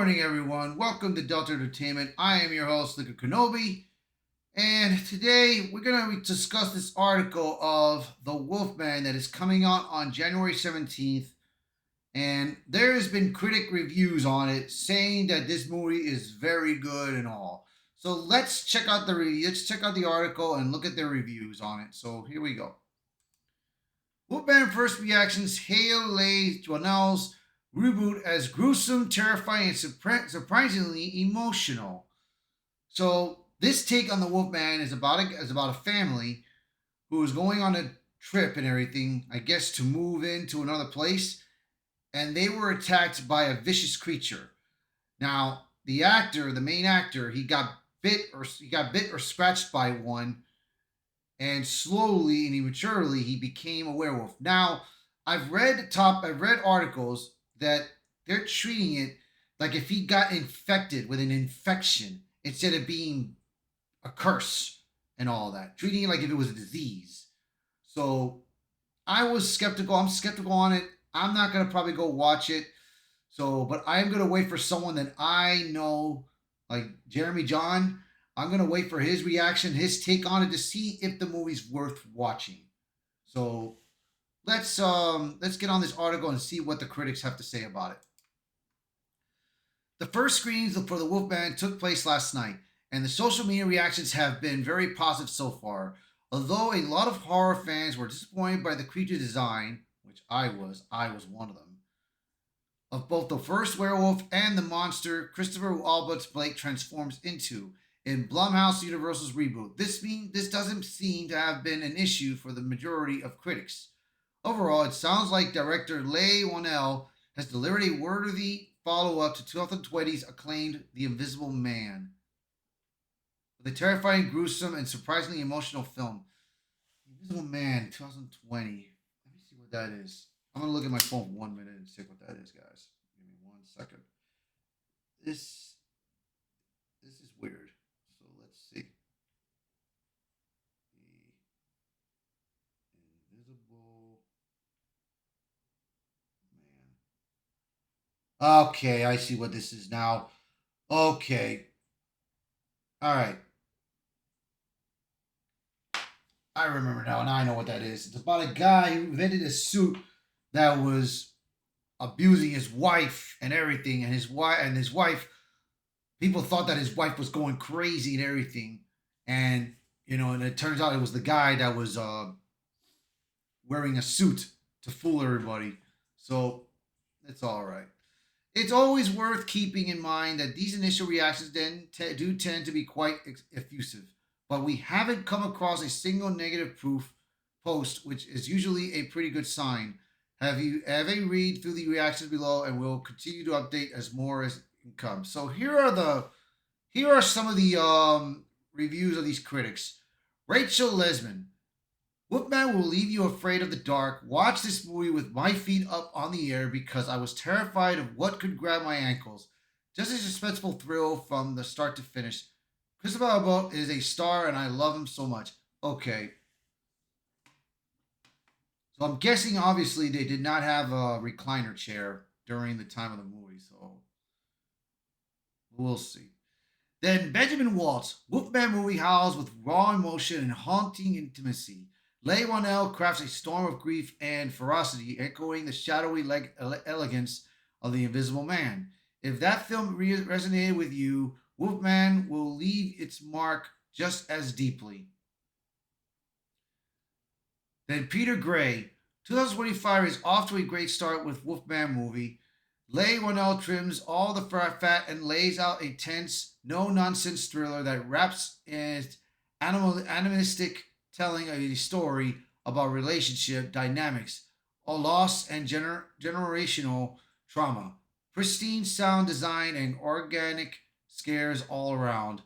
morning, everyone. Welcome to Delta Entertainment. I am your host, Luca Kenobi, and today we're going to discuss this article of The Wolfman that is coming out on January 17th. And there has been critic reviews on it saying that this movie is very good and all. So let's check out let's check out the article and look at their reviews on it. So here we go. Wolfman first reactions hail Les Journal's reboot as gruesome, terrifying, and surprisingly emotional. So this take on the Wolfman is about a family who is going on a trip and everything, I guess, to move into another place, and they were attacked by a vicious creature. Now, the main actor, he got bit or scratched by one, and slowly and immaturely he became a werewolf. Now, I've read articles that they're treating it like if he got infected with an infection instead of being a curse and all that, treating it like if it was a disease. So I was skeptical. I'm skeptical on it. I'm not gonna probably go watch it. So, but I'm gonna wait for someone that I know, like Jeremy John. I'm gonna wait for his reaction, his take on it to see if the movie's worth watching. So let's get on this article and see what the critics have to say about it. The first screenings for the Wolfman took place last night, and the social media reactions have been very positive so far. Although a lot of horror fans were disappointed by the creature design, which I was one of them, of both the first werewolf and the monster Christopher Albert Blake transforms into in Blumhouse Universal's reboot. This doesn't seem to have been an issue for the majority of critics. Overall, it sounds like director Leigh Whannell has delivered a worthy follow-up to 2020's acclaimed The Invisible Man, with a terrifying, gruesome, and surprisingly emotional film. The Invisible Man, 2020. Let me see what that is. I'm gonna look at my phone for 1 minute and see what that is, guys. Give me 1 second. This this is weird. So let's see. The Invisible Man. Okay, I see what this is now. Okay. All right. I remember now, and I know what that is. It's about a guy who invented a suit that was abusing his wife and everything, and his wife. People thought that his wife was going crazy and everything, and it turns out it was the guy that was wearing a suit to fool everybody. So it's all right. It's always worth keeping in mind that these initial reactions do tend to be quite effusive, but we haven't come across a single negative proof post, which is usually a pretty good sign. Have a read through the reactions below, and we'll continue to update as more as comes. So here are some of the reviews of these critics. Rachel Lesman. Wolfman will leave you afraid of the dark. Watch this movie with my feet up on the air because I was terrified of what could grab my ankles. Just a suspenseful thrill from the start to finish. Christopher Abbott is a star and I love him so much. Okay. So I'm guessing obviously they did not have a recliner chair during the time of the movie, so we'll see. Then Benjamin Waltz, Wolfman movie howls with raw emotion and haunting intimacy. Leigh Whannell crafts a storm of grief and ferocity, echoing the shadowy elegance of the Invisible Man. If that film resonated with you, Wolfman will leave its mark just as deeply. Then Peter Gray, 2025 is off to a great start with Wolfman movie. Leigh Whannell trims all the fat and lays out a tense, no nonsense thriller that wraps in animalistic telling a story about relationship dynamics, a loss, and generational trauma. Pristine sound design and organic scares all around.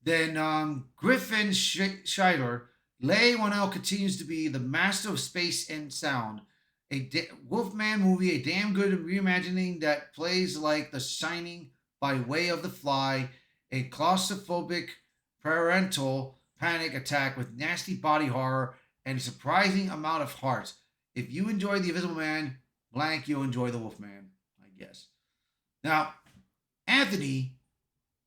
Then Griffin Scheider, Leigh Whannell continues to be the master of space and sound. Wolfman movie, a damn good reimagining that plays like The Shining by way of The Fly, a claustrophobic parental panic attack with nasty body horror and a surprising amount of heart. If you enjoy The Invisible Man, blank, you'll enjoy The Wolfman, I guess. Now, Anthony,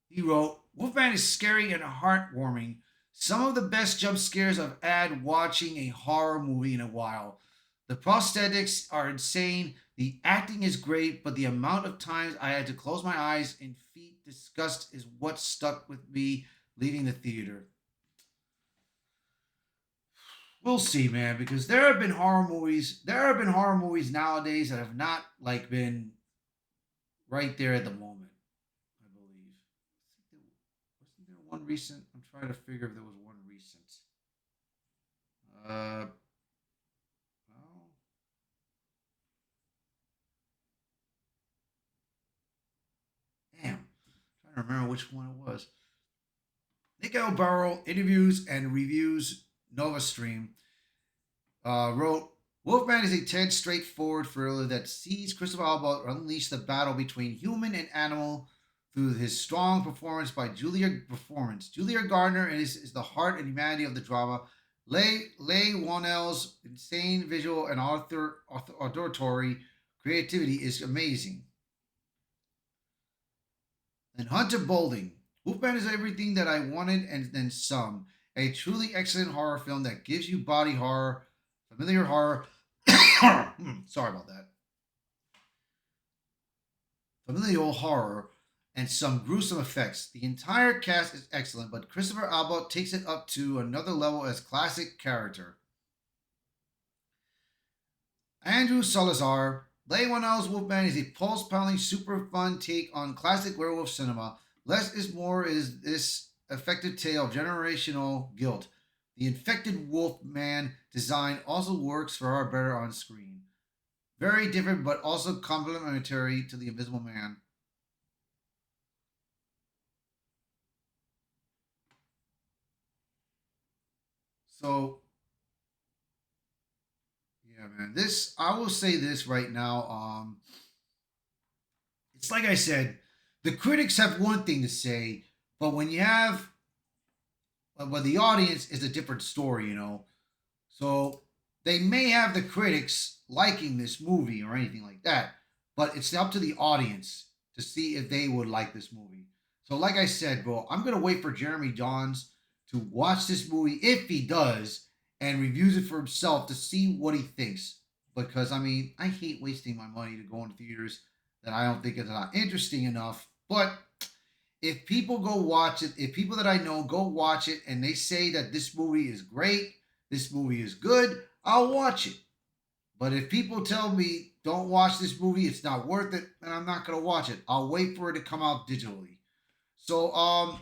he wrote, Wolfman is scary and heartwarming. Some of the best jump scares I've had watching a horror movie in a while. The prosthetics are insane. The acting is great, but the amount of times I had to close my eyes in feet disgust is what stuck with me leaving the theater. We'll see, man, because there have been horror movies. There have been horror movies nowadays that have not like been right there at the moment. I believe. Wasn't there one recent? I'm trying to figure if there was one recent. Uh, well, damn, I'm trying to remember which one it was. Nick Barrow interviews and reviews Nova Stream wrote, Wolfman is a tense, straightforward thriller that sees Christopher Albert unleash the battle between human and animal through his strong performance by Julia Gardner is the heart and humanity of the drama. Leigh Whannell's insane visual and auditory creativity is amazing. And Hunter Bolding. Wolfman is everything that I wanted and then some. A truly excellent horror film that gives you body horror, familiar horror. Sorry about that. Familial horror and some gruesome effects. The entire cast is excellent, but Christopher Albert takes it up to another level as classic character. Andrew Salazar, Leigh Whannell's Wolfman is a pulse-pounding, super fun take on classic werewolf cinema. Less is more is this effective tale of generational guilt. The infected Wolfman design also works far better on screen. Very different, but also complementary to the Invisible Man. So, yeah, man. This I will say this right now. It's like I said, the critics have one thing to say, but when you have, but the audience is a different story, you know. So they may have the critics liking this movie or anything like that, but it's up to the audience to see if they would like this movie. So, like I said, bro, I'm gonna wait for Jeremy Johns to watch this movie if he does and reviews it for himself to see what he thinks. Because I mean, I hate wasting my money to go into theaters that I don't think is not interesting enough. But if people go watch it, if people that I know go watch it and they say that this movie is great, this movie is good, I'll watch it. But if people tell me don't watch this movie, it's not worth it, then I'm not gonna watch it. I'll wait for it to come out digitally. So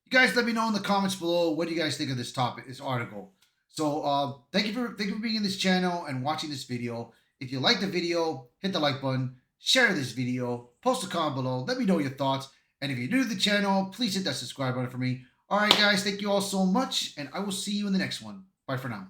you guys let me know in the comments below what do you guys think of this topic, this article. So thank you for being in this channel and watching this video. If you like the video, hit the like button, share this video, post a comment below, let me know your thoughts. And if you're new to the channel, please hit that subscribe button for me. All right, guys, thank you all so much, and I will see you in the next one. Bye for now.